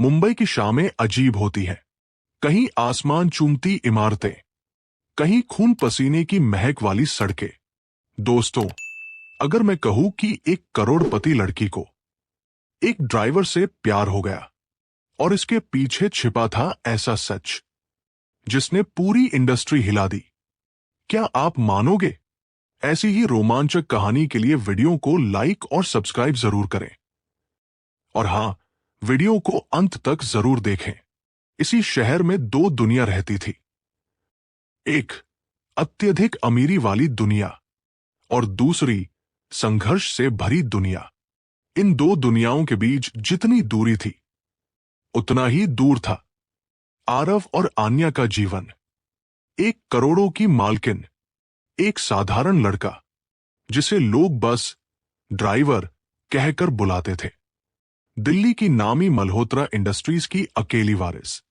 मुंबई की शामें अजीब होती हैं। कहीं आसमान चूमती इमारतें, कहीं खून पसीने की महक वाली सड़कें। दोस्तों, अगर मैं कहूं कि एक करोड़पति लड़की को एक ड्राइवर से प्यार हो गया और इसके पीछे छिपा था ऐसा सच जिसने पूरी इंडस्ट्री हिला दी, क्या आप मानोगे? ऐसी ही रोमांचक कहानी के लिए वीडियो को लाइक और सब्सक्राइब जरूर करें। और हां, वीडियो को अंत तक जरूर देखें। इसी शहर में दो दुनिया रहती थी, एक अत्यधिक अमीरी वाली दुनिया और दूसरी संघर्ष से भरी दुनिया। इन दो दुनियाओं के बीच जितनी दूरी थी, उतना ही दूर था आरव और आन्या का जीवन। एक करोड़ों की मालकिन, एक साधारण लड़का जिसे लोग बस ड्राइवर कहकर बुलाते थे। दिल्ली की नामी मल्होत्रा इंडस्ट्रीज की अकेली वारिस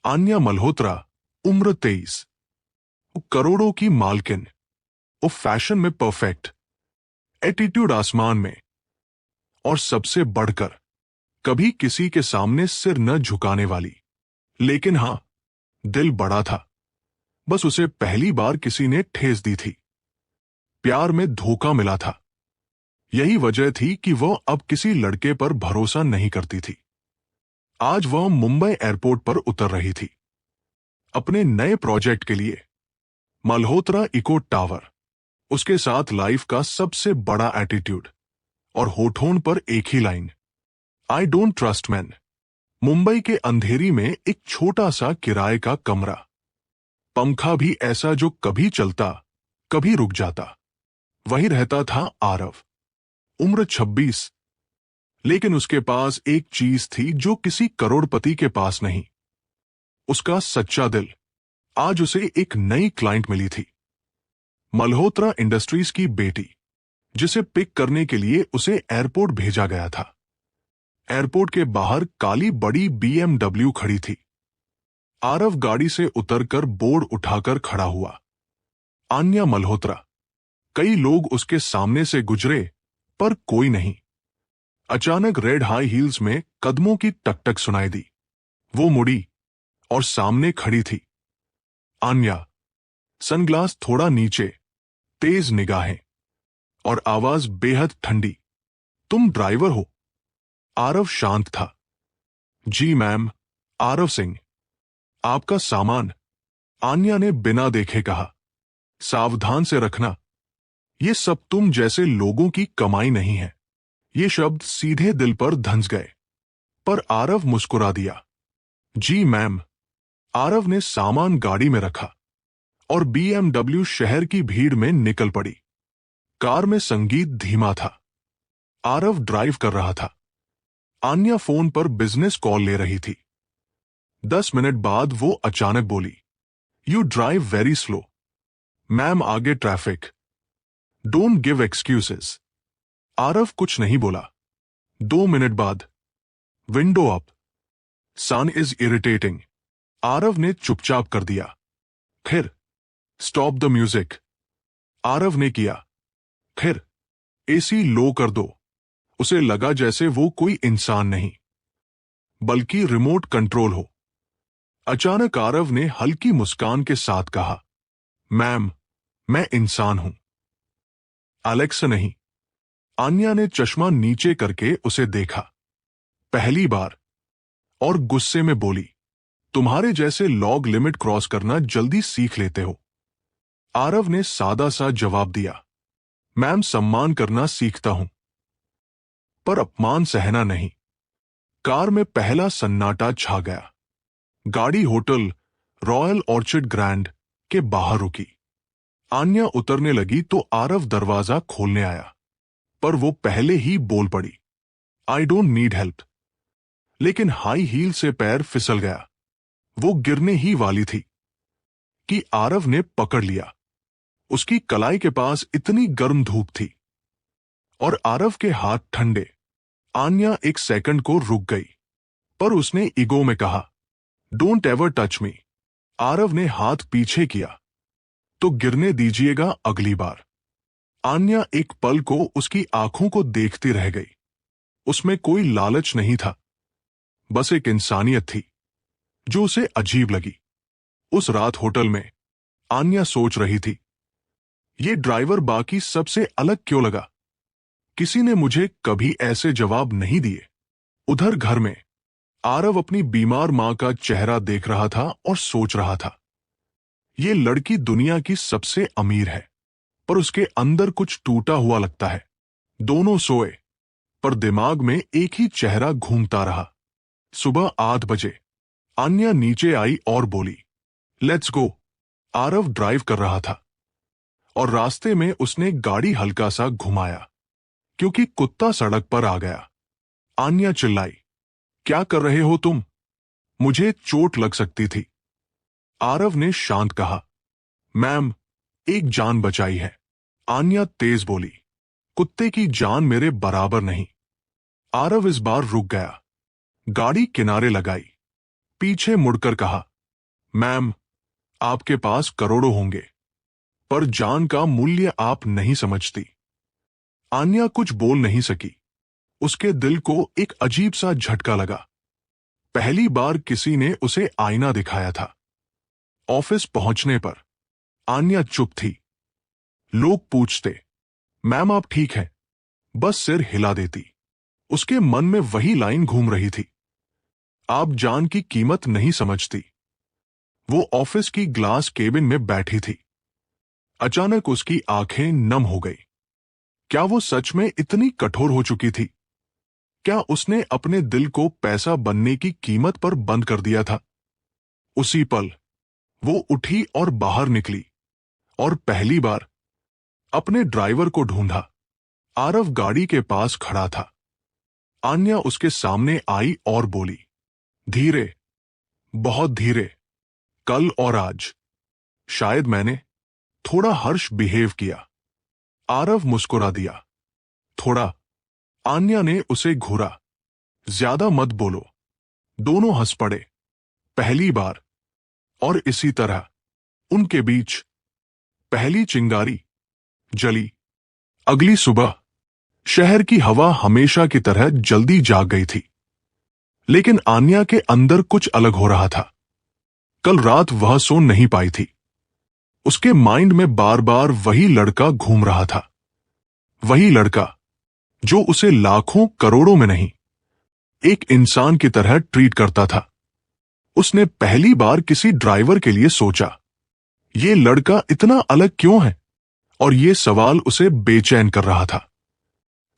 आन्या मल्होत्रा, उम्र 23। करोड़ों की मालकिन, वो फैशन में परफेक्ट, एटीट्यूड आसमान में, और सबसे बढ़कर कभी किसी के सामने सिर न झुकाने वाली। लेकिन हां, दिल बड़ा था। बस उसे पहली बार किसी ने ठेस दी थी, प्यार में धोखा मिला था। यही वजह थी कि वह अब किसी लड़के पर भरोसा नहीं करती थी। आज वह मुंबई एयरपोर्ट पर उतर रही थी अपने नए प्रोजेक्ट के लिए, मल्होत्रा इको टावर। उसके साथ लाइफ का सबसे बड़ा एटीट्यूड और होठों पर एक ही line, I don't trust man. Mumbai के अंधेरी में एक छोटा सा किराए का कमरा, पंखा भी ऐसा जो कभी चलता कभी रुक जाता। वही रहता था आरव, उम्र 26। लेकिन उसके पास एक चीज थी जो किसी करोड़पति के पास नहीं, उसका सच्चा दिल। आज उसे एक नई क्लाइंट मिली थी, मल्होत्रा इंडस्ट्रीज की बेटी, जिसे पिक करने के लिए उसे एयरपोर्ट भेजा गया था। एयरपोर्ट के बाहर काली बड़ी BMW खड़ी थी। आरव गाड़ी से उतरकर बोर्ड उठाकर खड़ा हुआ, आन्या मल्होत्रा। कई लोग उसके सामने से गुजरे, पर कोई नहीं। अचानक रेड हाई हील्स में कदमों की टकटक सुनाई दी। वो मुड़ी और सामने खड़ी थी आन्या, सनग्लास थोड़ा नीचे, तेज निगाहें और आवाज बेहद ठंडी, तुम ड्राइवर हो? आरव शांत था। जी मैम, आरव सिंह। आपका सामान, आन्या ने बिना देखे कहा। सावधान से रखना, ये सब तुम जैसे लोगों की कमाई नहीं है। ये शब्द सीधे दिल पर धंस गए, पर आरव मुस्कुरा दिया। जी मैम। आरव ने सामान गाड़ी में रखा और BMW शहर की भीड़ में निकल पड़ी। कार में संगीत धीमा था। आरव ड्राइव कर रहा था, आन्या फोन पर बिजनेस कॉल ले रही थी। 10 मिनट बाद वो अचानक बोली, you drive very slow. Ma'am, आगे traffic. Don't give excuses. Aarav कुछ नहीं बोला। 2 मिनट बाद, window up, sun is irritating. Aarav ने चुपचाप कर दिया। फिर, स्टॉप द म्यूजिक। आरव ने किया। फिर, एसी लो कर दो। उसे लगा जैसे वो कोई इंसान नहीं, बल्कि रिमोट कंट्रोल हो। अचानक आरव ने हल्की मुस्कान के साथ कहा, मैम, मैं इंसान हूं, एलेक्स नहीं। आन्या ने चश्मा नीचे करके उसे देखा, पहली बार, और गुस्से में बोली, तुम्हारे जैसे लॉग लिमिट क्रॉस करना जल्दी सीख लेते हो। आरव ने सादा सा जवाब दिया, मैम, सम्मान करना सीखता हूं, पर अपमान सहना नहीं। कार में पहला सन्नाटा छा गया। गाड़ी होटल रॉयल ऑर्चिड ग्रैंड के बाहर रुकी। आन्या उतरने लगी तो आरव दरवाजा खोलने आया, पर वो पहले ही बोल पड़ी, आई डोंट नीड हेल्प। लेकिन हाई हील से पैर फिसल गया। वो गिरने ही वाली थी कि आरव ने पकड़ लिया। उसकी कलाई के पास इतनी गर्म धूप थी और आरव के हाथ ठंडे। आन्या एक सेकंड को रुक गई, पर उसने ईगो में कहा, don't ever touch me. Aarav ने हाथ पीछे किया, तो गिरने दीजिएगा अगली बार। आन्या एक पल को उसकी आंखों को देखती रह गई। उसमें कोई लालच नहीं था, बस एक इंसानियत थी जो उसे अजीब लगी। उस रात होटल में आन्या सोच रही थी, ये ड्राइवर बाकी सबसे अलग क्यों लगा? किसी ने मुझे कभी ऐसे जवाब नहीं दिए। उधर घर में आरव अपनी बीमार मां का चेहरा देख रहा था और सोच रहा था, ये लड़की दुनिया की सबसे अमीर है, पर उसके अंदर कुछ टूटा हुआ लगता है। दोनों सोए, पर दिमाग में एक ही चेहरा घूमता रहा। सुबह 8 बजे आन्या नीचे आई और बोली, लेट्स गो। आरव ड्राइव कर रहा था और रास्ते में उसने गाड़ी हल्का सा घुमाया क्योंकि कुत्ता सड़क पर आ गया। आन्या चिल्लाई, क्या कर रहे हो तुम? मुझे चोट लग सकती थी। आरव ने शांत कहा, मैम, एक जान बचाई है। आन्या तेज बोली, कुत्ते की जान मेरे बराबर नहीं। आरव इस बार रुक गया, गाड़ी किनारे लगाई, पीछे मुड़कर कहा, मैम, आपके पास करोड़ों होंगे, पर जान का मूल्य आप नहीं समझती। आन्या कुछ बोल नहीं सकी। उसके दिल को एक अजीब सा झटका लगा। पहली बार किसी ने उसे आईना दिखाया था। ऑफिस पहुंचने पर आन्या चुप थी। लोग पूछते, मैम आप ठीक हैं? बस सिर हिला देती। उसके मन में वही लाइन घूम रही थी, आप जान की कीमत नहीं समझती। वो ऑफिस की ग्लास केबिन में बैठी थी। अचानक उसकी आंखें नम हो गई। क्या वो सच में इतनी कठोर हो चुकी थी? क्या उसने अपने दिल को पैसा बनने की कीमत पर बंद कर दिया था? उसी पल वो उठी और बाहर निकली और पहली बार अपने ड्राइवर को ढूंढा। आरव गाड़ी के पास खड़ा था। आन्या उसके सामने आई और बोली, धीरे, बहुत धीरे। कल और आज शायद मैंने थोड़ा हर्ष बिहेव किया। आरव मुस्कुरा दिया, थोड़ा। आन्या ने उसे घूरा, ज्यादा मत बोलो। दोनों हंस पड़े, पहली बार। और इसी तरह उनके बीच पहली चिंगारी जली। अगली सुबह शहर की हवा हमेशा की तरह जल्दी जाग गई थी, लेकिन आन्या के अंदर कुछ अलग हो रहा था। कल रात वह सो नहीं पाई थी। उसके माइंड में बार बार वही लड़का घूम रहा था, वही लड़का जो उसे लाखों करोड़ों में नहीं, एक इंसान की तरह ट्रीट करता था। उसने पहली बार किसी ड्राइवर के लिए सोचा, ये लड़का इतना अलग क्यों है? और ये सवाल उसे बेचैन कर रहा था।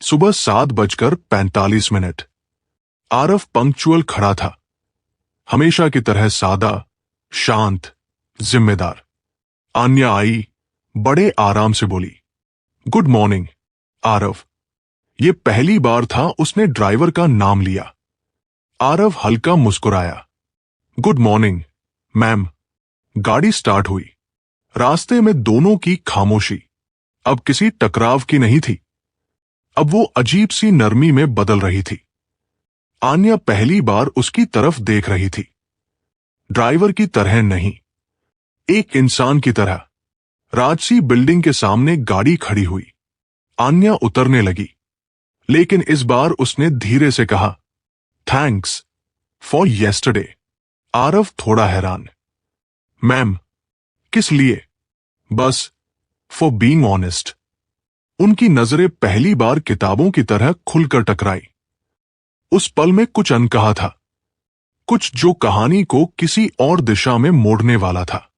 सुबह 7:45। आरव पंक्चुअल खड़ा था, हमेशा की तरह सादा, शांत, जिम्मेदार। आन्या आई, बड़े आराम से बोली, गुड मॉर्निंग आरव। ये पहली बार था उसने ड्राइवर का नाम लिया। आरव हल्का मुस्कुराया, गुड मॉर्निंग मैम। गाड़ी स्टार्ट हुई। रास्ते में दोनों की खामोशी अब किसी टकराव की नहीं थी। अब वो अजीब सी नरमी में बदल रही थी। आन्या पहली बार उसकी तरफ देख रही थी, ड्राइवर की तरह नहीं, एक इंसान की तरह। राजसी बिल्डिंग के सामने गाड़ी खड़ी हुई। आन्या उतरने लगी, लेकिन इस बार उसने धीरे से कहा, थैंक्स फॉर येस्टरडे। आरव थोड़ा हैरान, मैम, किस लिए? बस फॉर बीइंग ऑनेस्ट। उनकी नजरें पहली बार किताबों की तरह खुलकर टकराई। उस पल में कुछ अनकहा था, कुछ जो कहानी को किसी और दिशा में मोड़ने वाला था।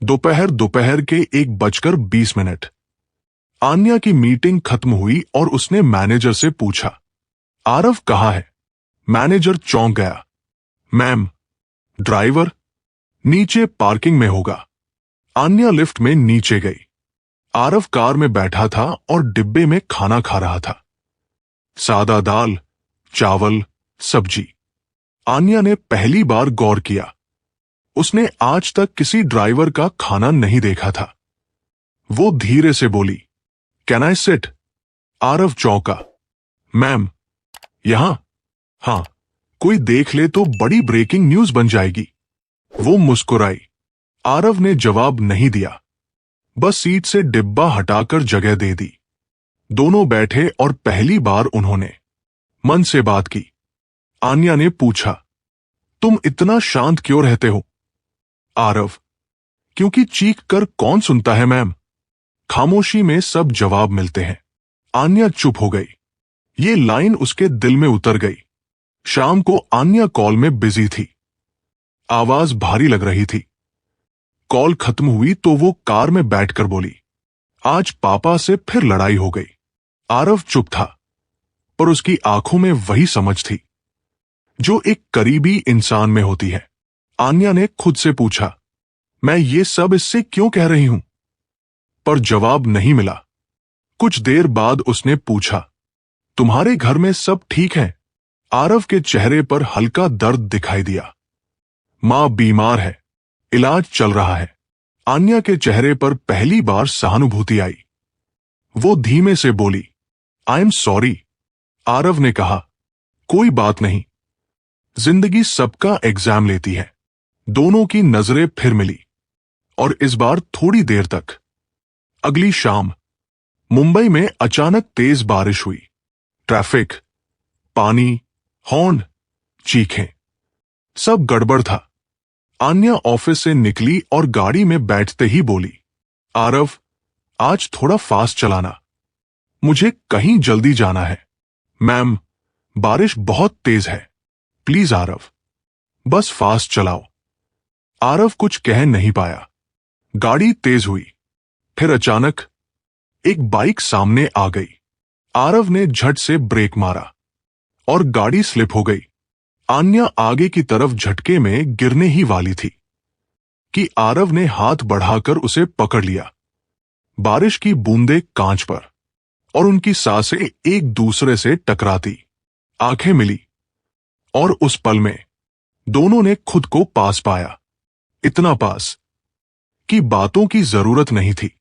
दोपहर के 1:20। आन्या की मीटिंग खत्म हुई और उसने मैनेजर से पूछा, आरव कहाँ है? मैनेजर चौंक गया, मैम, ड्राइवर नीचे पार्किंग में होगा। आन्या लिफ्ट में नीचे गई। आरव कार में बैठा था और डिब्बे में खाना खा रहा था, सादा दाल, चावल, सब्जी। आन्या ने पहली बार गौर किया, उसने आज तक किसी ड्राइवर का खाना नहीं देखा था। वो धीरे से बोली, कैन आई सिट? आरव चौंका, मैम, यहां? हां, कोई देख ले तो बड़ी ब्रेकिंग न्यूज बन जाएगी। वो मुस्कुराई। आरव ने जवाब नहीं दिया, बस सीट से डिब्बा हटाकर जगह दे दी। दोनों बैठे और पहली बार उन्होंने मन से बात की। आन्या ने पूछा, तुम इतना शांत क्यों रहते हो? आरव, क्योंकि चीख कर कौन सुनता है मैम। खामोशी में सब जवाब मिलते हैं। आन्या चुप हो गई। ये लाइन उसके दिल में उतर गई। शाम को आन्या कॉल में बिजी थी। आवाज भारी लग रही थी। कॉल खत्म हुई तो वो कार में बैठकर बोली, आज पापा से फिर लड़ाई हो गई। आरव चुप था, पर उसकी आंखों में वही समझ थी जो एक करीबी इंसान में होती है। आन्या ने खुद से पूछा, मैं ये सब इससे क्यों कह रही हूं? पर जवाब नहीं मिला। कुछ देर बाद उसने पूछा, तुम्हारे घर में सब ठीक है? आरव के चेहरे पर हल्का दर्द दिखाई दिया। मां बीमार है, इलाज चल रहा है। आन्या के चेहरे पर पहली बार सहानुभूति आई। वो धीमे से बोली, आई एम सॉरी। आरव ने कहा, कोई बात नहीं, जिंदगी सबका एग्जाम लेती है। दोनों की नजरें फिर मिली, और इस बार थोड़ी देर तक। अगली शाम मुंबई में अचानक तेज बारिश हुई। ट्रैफिक, पानी, हॉर्न, चीखें, सब गड़बड़ था। आन्या ऑफिस से निकली और गाड़ी में बैठते ही बोली, आरव, आज थोड़ा फास्ट चलाना, मुझे कहीं जल्दी जाना है। मैम, बारिश बहुत तेज है, प्लीज आरव, बस फास्ट चलाओ। आरव कुछ कह नहीं पाया। गाड़ी तेज हुई। फिर अचानक एक बाइक सामने आ गई। आरव ने झट से ब्रेक मारा और गाड़ी स्लिप हो गई। आन्या आगे की तरफ झटके में गिरने ही वाली थी कि आरव ने हाथ बढ़ाकर उसे पकड़ लिया। बारिश की बूंदें कांच पर, और उनकी सांसें एक दूसरे से टकराती। आंखें मिली, और उस पल में दोनों ने खुद को पास पाया। इतना पास कि बातों की जरूरत नहीं थी।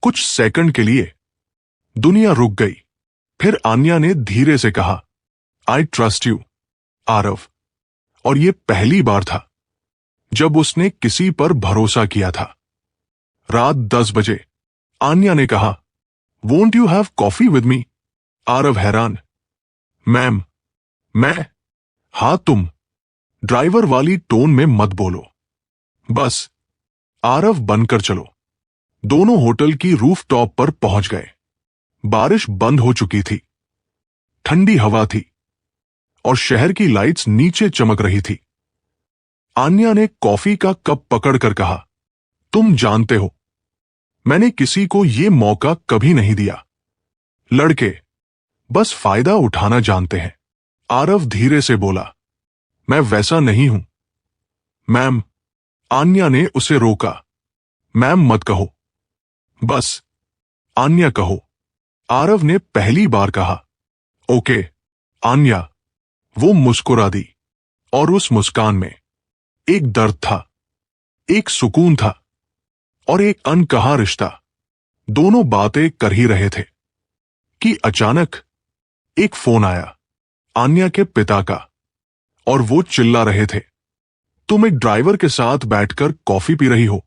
कुछ सेकंड के लिए दुनिया रुक गई। फिर आन्या ने धीरे से कहा, आई ट्रस्ट यू आरव। और ये पहली बार था जब उसने किसी पर भरोसा किया था। रात 10 बजे आन्या ने कहा, won't you have coffee with me? Aarav हैरान, मैम, मैं? हाँ तुम। ड्राइवर वाली टोन में मत बोलो, बस आरव बनकर चलो। दोनों होटल की रूफटॉप पर पहुंच गए। बारिश बंद हो चुकी थी। ठंडी हवा थी और शहर की लाइट्स नीचे चमक रही थी। आन्या ने कॉफी का कप पकड़कर कहा, तुम जानते हो, मैंने किसी को यह मौका कभी नहीं दिया। लड़के बस फायदा उठाना जानते हैं। आरव धीरे से बोला, मैं वैसा नहीं हूं। मैम, आन्या ने उसे रोका। मैम मत कहो, बस आन्या कहो। आरव ने पहली बार कहा, ओके आन्या। वो मुस्कुरा दी, और उस मुस्कान में एक दर्द था, एक सुकून था, और एक अनकहा रिश्ता। दोनों बातें कर ही रहे थे कि अचानक एक फोन आया, आन्या के पिता का, और वो चिल्ला रहे थे, तुम एक ड्राइवर के साथ बैठकर कॉफी पी रही हो?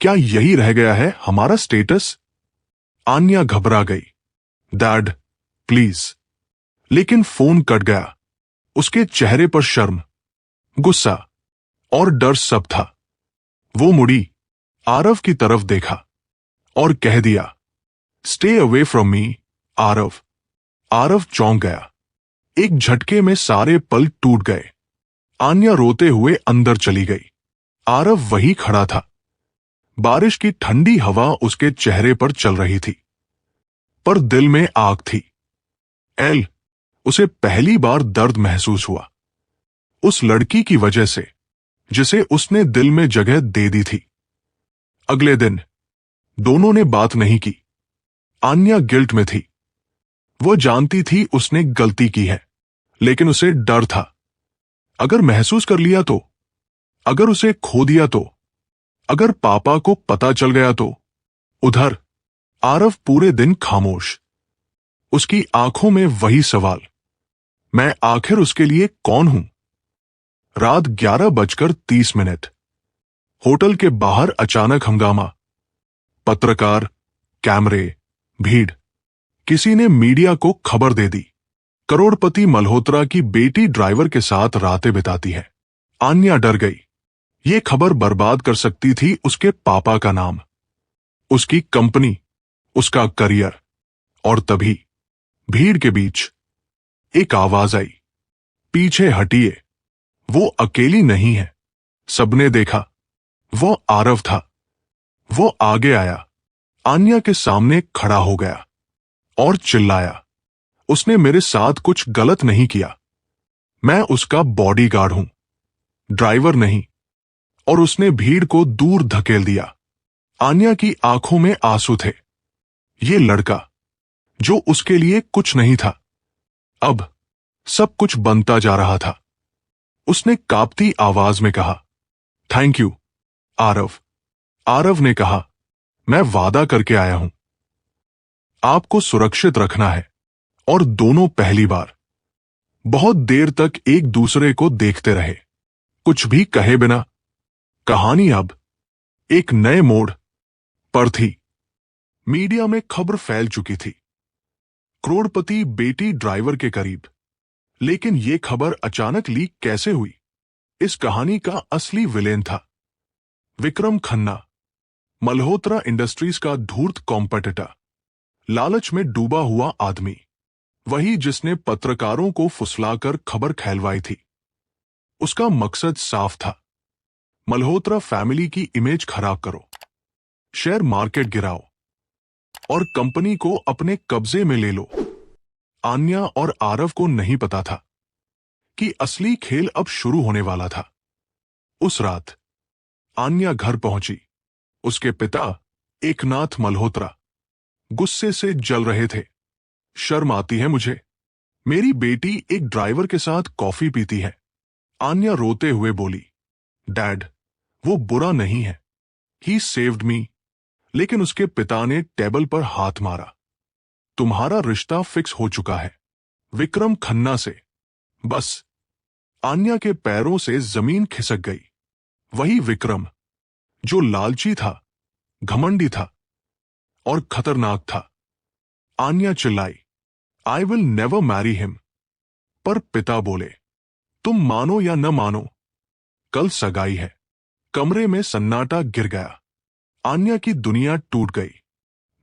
क्या यही रह गया है हमारा स्टेटस? आन्या घबरा गई, डैड प्लीज। लेकिन फोन कट गया। उसके चेहरे पर शर्म, गुस्सा और डर सब था। वो मुड़ी, आरव की तरफ देखा और कह दिया, stay away from me Aarav. Aarav चौंक गया। एक झटके में सारे पल टूट गए। आन्या रोते हुए अंदर चली गई। आरव वही खड़ा था। बारिश की ठंडी हवा उसके चेहरे पर चल रही थी, पर दिल में आग थी। उसे पहली बार दर्द महसूस हुआ, उस लड़की की वजह से जिसे उसने दिल में जगह दे दी थी। अगले दिन दोनों ने बात नहीं की। आन्या गिल्ट में थी। वो जानती थी उसने गलती की है, लेकिन उसे डर था, अगर महसूस कर लिया तो, अगर उसे खो दिया तो, अगर पापा को पता चल गया तो। उधर आरव पूरे दिन खामोश। उसकी आंखों में वही सवाल, मैं आखिर उसके लिए कौन हूं? रात 11:30। होटल के बाहर अचानक हंगामा। पत्रकार, कैमरे, भीड़। किसी ने मीडिया को खबर दे दी। करोड़पति मल्होत्रा की बेटी ड्राइवर के साथ रातें बिताती है। आन्या डर गई। ये खबर बर्बाद कर सकती थी उसके पापा का नाम, उसकी कंपनी, उसका करियर। और तभी भीड़ के बीच एक आवाज आई, पीछे हटिए, वो अकेली नहीं है। सबने देखा, वो आरव था। वो आगे आया, आन्या के सामने खड़ा हो गया और चिल्लाया, उसने मेरे साथ कुछ गलत नहीं किया। मैं उसका बॉडीगार्ड हूं, ड्राइवर नहीं। और उसने भीड़ को दूर धकेल दिया। आन्या की आंखों में आंसू थे। ये लड़का जो उसके लिए कुछ नहीं था, अब सब कुछ बनता जा रहा था। उसने कांपती आवाज में कहा, थैंक यू आरव। आरव ने कहा, मैं वादा करके आया हूं, आपको सुरक्षित रखना है। और दोनों पहली बार बहुत देर तक एक दूसरे को देखते रहे, कुछ भी कहे बिना। कहानी अब एक नए मोड़ पर थी। मीडिया में खबर फैल चुकी थी, करोड़पति बेटी ड्राइवर के करीब। लेकिन यह खबर अचानक लीक कैसे हुई? इस कहानी का असली विलेन था विक्रम खन्ना, मल्होत्रा इंडस्ट्रीज का धूर्त कॉम्पिटिटर, लालच में डूबा हुआ आदमी, वही जिसने पत्रकारों को फुसलाकर खबर फैलवाई थी। उसका मकसद साफ था, मल्होत्रा फैमिली की इमेज खराब करो, शेयर मार्केट गिराओ और कंपनी को अपने कब्जे में ले लो। आन्या और आरव को नहीं पता था कि असली खेल अब शुरू होने वाला था। उस रात आन्या घर पहुंची। उसके पिता एकनाथ मल्होत्रा गुस्से से जल रहे थे। शर्म आती है मुझे, मेरी बेटी एक ड्राइवर के साथ कॉफी पीती है। आन्या रोते हुए बोली, डैड, वो बुरा नहीं है, ही सेव्ड मी। लेकिन उसके पिता ने टेबल पर हाथ मारा। तुम्हारा रिश्ता फिक्स हो चुका है विक्रम खन्ना से। बस आन्या के पैरों से जमीन खिसक गई। वही विक्रम जो लालची था, घमंडी था और खतरनाक था। आन्या चिल्लाई, I will never marry him. पर पिता बोले, तुम मानो या न मानो, कल सगाई है। कमरे में सन्नाटा गिर गया। आन्या की दुनिया टूट गई।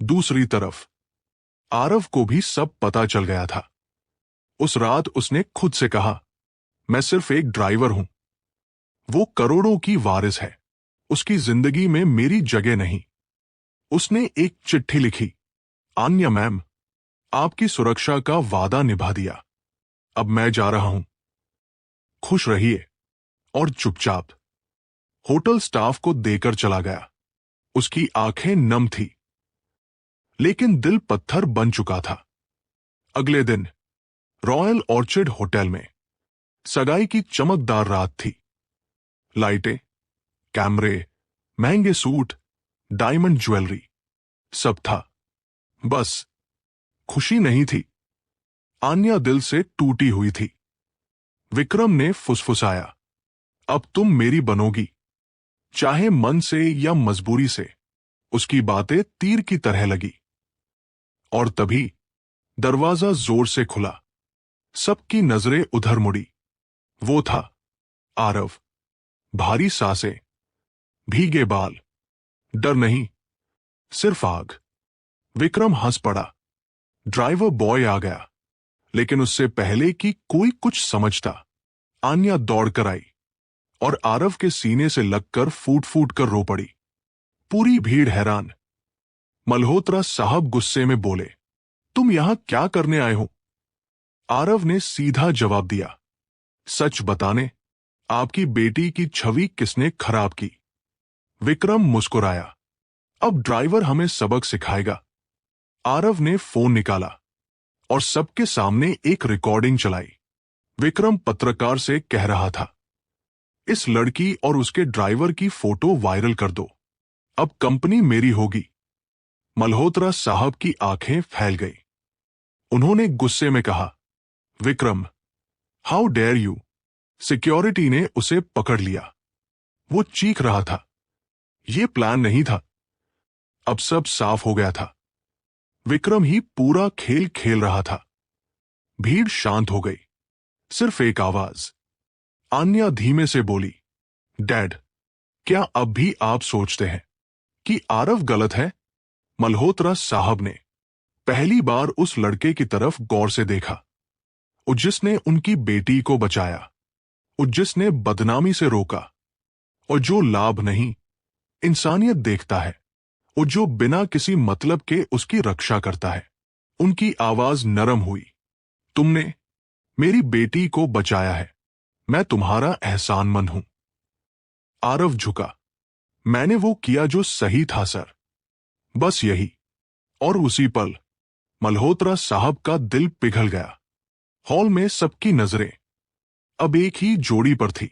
दूसरी तरफ आरव को भी सब पता चल गया था। उस रात उसने खुद से कहा, मैं सिर्फ एक ड्राइवर हूं, वो करोड़ों की वारिस है, उसकी जिंदगी में मेरी जगह नहीं। उसने एक चिट्ठी लिखी, आन्या मैम, आपकी सुरक्षा का वादा निभा दिया, अब मैं जा रहा हूं, खुश रहिए। और चुपचाप होटल स्टाफ को देकर चला गया। उसकी आंखें नम थी, लेकिन दिल पत्थर बन चुका था। अगले दिन रॉयल ऑर्चिड होटल में सगाई की चमकदार रात थी। लाइटें, कैमरे, महंगे सूट, डायमंड ज्वेलरी, सब था। बस खुशी नहीं थी। आन्या दिल से टूटी हुई थी। विक्रम ने फुसफुसाया, अब तुम मेरी बनोगी, चाहे मन से या मजबूरी से। उसकी बातें तीर की तरह लगी। और तभी दरवाजा जोर से खुला। सबकी नजरें उधर मुड़ी। वो था आरव। भारी सांसें, भीगे बाल, डर नहीं, सिर्फ आग। विक्रम हंस पड़ा। ड्राइवर बॉय आ गया, लेकिन उससे पहले कि कोई कुछ समझता, आन्या दौड़कर आई और आरव के सीने से लगकर फूट फूट कर रो पड़ी। पूरी भीड़ हैरान। मल्होत्रा साहब गुस्से में बोले, तुम यहां क्या करने आए हो? आरव ने सीधा जवाब दिया, सच बताने, आपकी बेटी की छवि किसने खराब की? विक्रम मुस्कुराया, अब ड्राइवर हमें सबक सिखाएगा। आरव ने फोन निकाला और सबके सामने एक रिकॉर्डिंग चलाई। विक्रम पत्रकार से कह रहा था, इस लड़की और उसके ड्राइवर की फोटो वायरल कर दो, अब कंपनी मेरी होगी। मल्होत्रा साहब की आंखें फैल गई। उन्होंने गुस्से में कहा, Vikram, how dare you. Security ने उसे पकड़ लिया। वो चीख रहा था, ये प्लान नहीं था। अब सब साफ हो गया था। विक्रम ही पूरा खेल खेल रहा था। भीड़ शांत हो गई। सिर्फ एक आवाज। आन्या धीमे से बोली, डैड, क्या अब भी आप सोचते हैं कि आरव गलत है? मल्होत्रा साहब ने पहली बार उस लड़के की तरफ गौर से देखा, और जिसने उनकी बेटी को बचाया, और जिसने बदनामी से रोका, और जो लाभ नहीं इंसानियत देखता है, और जो बिना किसी मतलब के उसकी रक्षा करता है। उनकी आवाज नरम हुई। तुमने मेरी बेटी को बचाया है, मैं तुम्हारा एहसानमंद हूं। आरव झुका। मैंने वो किया जो सही था सर, बस यही। और उसी पल मल्होत्रा साहब का दिल पिघल गया। हॉल में सबकी नजरें अब एक ही जोड़ी पर थी,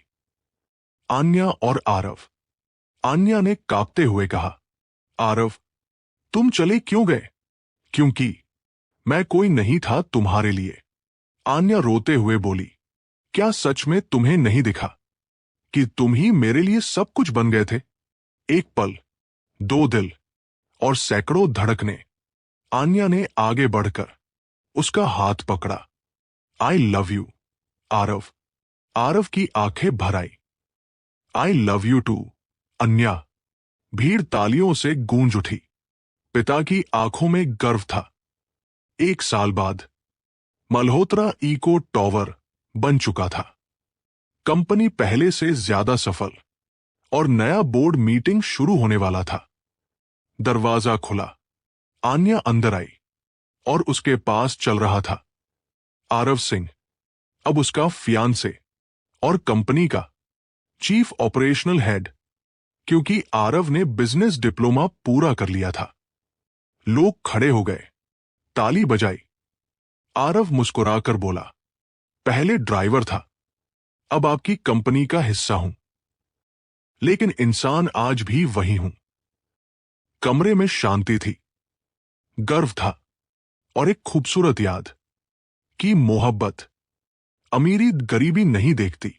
आन्या और आरव। आन्या ने कांपते हुए कहा, आरव, तुम चले क्यों गए? क्योंकि मैं कोई नहीं था तुम्हारे लिए। आन्या रोते हुए बोली, क्या सच में तुम्हें नहीं दिखा कि तुम ही मेरे लिए सब कुछ बन गए थे? एक पल, दो दिल और सैकड़ों धड़कने। आन्या ने आगे बढ़कर उसका हाथ पकड़ा। I love you Aarav. Aarav की आंखें भर आई। आई लव यू टू अन्या। भीड़ तालियों से गूंज उठी। पिता की आंखों में गर्व था। 1 साल बाद मल्होत्रा इको टॉवर बन चुका था। कंपनी पहले से ज्यादा सफल, और नया बोर्ड मीटिंग शुरू होने वाला था। दरवाजा खुला। आन्या अंदर आई, और उसके पास चल रहा था आरव सिंह, अब उसका फियांसे और कंपनी का चीफ ऑपरेशनल हेड, क्योंकि आरव ने बिजनेस डिप्लोमा पूरा कर लिया था। लोग खड़े हो गए, ताली बजाई। आरव मुस्कुराकर बोला, पहले ड्राइवर था, अब आपकी कंपनी का हिस्सा हूं, लेकिन इंसान आज भी वही हूं। कमरे में शांति थी, गर्व था, और एक खूबसूरत याद कि मोहब्बत अमीरी गरीबी नहीं देखती,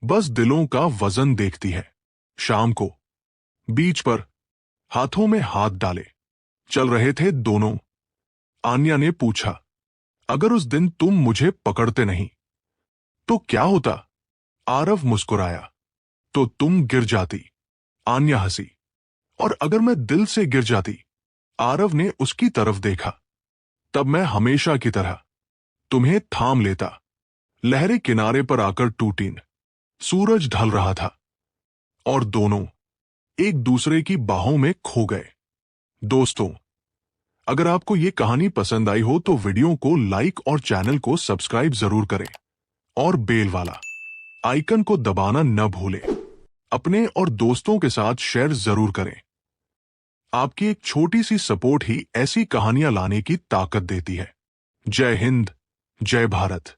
बस दिलों का वजन देखती है। शाम को बीच पर हाथों में हाथ डाले चल रहे थे दोनों। आन्या ने पूछा, अगर उस दिन तुम मुझे पकड़ते नहीं तो क्या होता? आरव मुस्कुराया, तो तुम गिर जाती। आन्या हंसी। और अगर मैं दिल से गिर जाती? आरव ने उसकी तरफ देखा। तब मैं हमेशा की तरह तुम्हें थाम लेता। लहरें किनारे पर आकर टूटीं। सूरज ढल रहा था, और दोनों एक दूसरे की बाहों में खो गए। दोस्तों, अगर आपको ये कहानी पसंद आई हो तो वीडियो को लाइक और चैनल को सब्सक्राइब जरूर करें, और बेल वाला आइकन को दबाना न भूलें। अपने और दोस्तों के साथ शेयर जरूर करें। आपकी एक छोटी सी सपोर्ट ही ऐसी कहानियां लाने की ताकत देती है। जय हिंद, जय भारत।